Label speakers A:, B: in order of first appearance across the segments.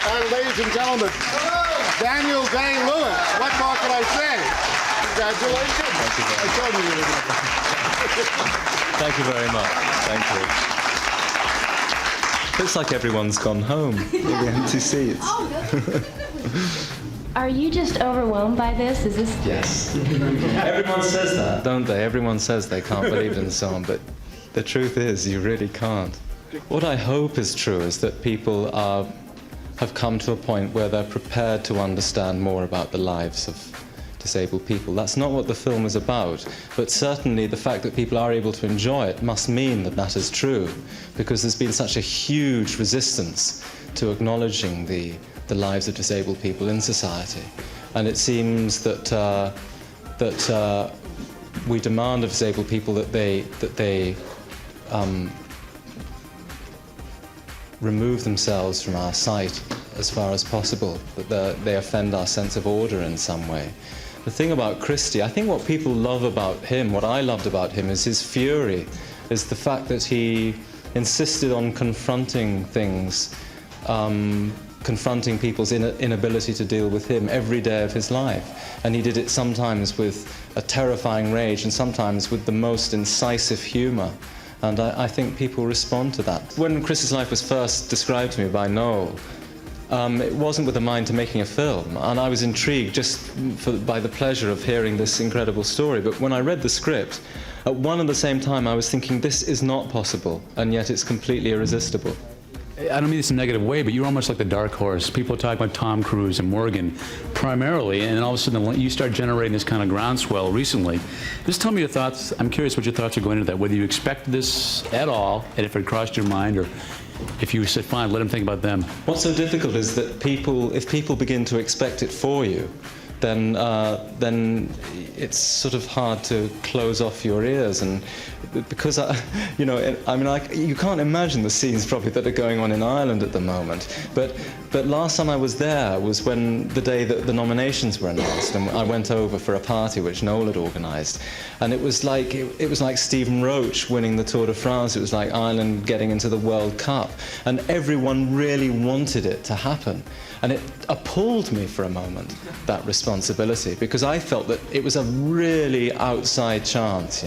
A: And ladies and gentlemen, Daniel Day-Lewis. What more can I say? Congratulations. I told you you were going to.
B: Thank you very much. Thank you. Looks like everyone's gone home. The empty seats.
C: Are you just overwhelmed by this? Is this?
B: Yes. Everyone says that, don't they? Everyone says they can't believe it and so on, but the truth is you really can't. What I hope is true is that people have come to a point where they're prepared to understand more about the lives of disabled people. That's not what the film is about, but certainly the fact that people are able to enjoy it must mean that that is true, because there's been such a huge resistance to acknowledging the lives of disabled people in society. And it seems that we demand of disabled people that they remove themselves from our sight as far as possible, that they offend our sense of order in some way. The thing about Christie, I think what people love about him, what I loved about him, is his fury, is the fact that he insisted on confronting things, confronting people's inability to deal with him every day of his life. And he did it sometimes with a terrifying rage and sometimes with the most incisive humour. And I think people respond to that. When Chris's life was first described to me by Noel, it wasn't with a mind to making a film, and I was intrigued just by the pleasure of hearing this incredible story. But when I read the script, at one and the same time I was thinking, this is not possible, and yet it's completely irresistible.
D: I don't mean this in a negative way, but you're almost like the dark horse. People are talking about Tom Cruise and Morgan primarily, and then all of a sudden you start generating this kind of groundswell recently. Just tell me your thoughts. I'm curious what your thoughts are going into that, whether you expected this at all, and if it crossed your mind, or if you said, fine, let them think about them.
B: What's so difficult is that if people begin to expect it for you, then it's sort of hard to close off your ears, and because you can't imagine the scenes probably that are going on in Ireland at the moment. But last time I was there was when the day that the nominations were announced, and I went over for a party which Noel had organised, and it was like Stephen Roach winning the Tour de France. It was like Ireland getting into the World Cup, and everyone really wanted it to happen. And it appalled me for a moment, that responsibility, because I felt that it was a really outside chance,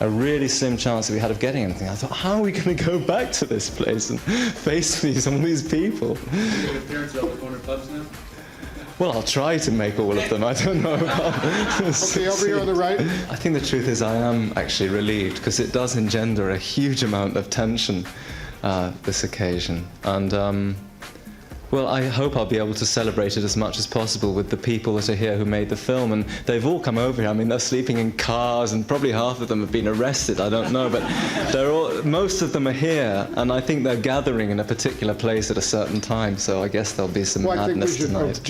B: a really slim chance that we had of getting anything. I thought, how are we going to go back to this place and face all these people?
D: Are you going to appearance at all the corner pubs now?
B: Well, I'll try to make all of them. I don't know about...
A: Okay, over here on the right.
B: I think the truth is I am actually relieved, because it does engender a huge amount of tension, this occasion. And well, I hope I'll be able to celebrate it as much as possible with the people that are here who made the film, and they've all come over here. I mean, they're sleeping in cars, and probably half of them have been arrested, I don't know, but most of them are here, and I think they're gathering in a particular place at a certain time, so I guess there'll be some madness tonight.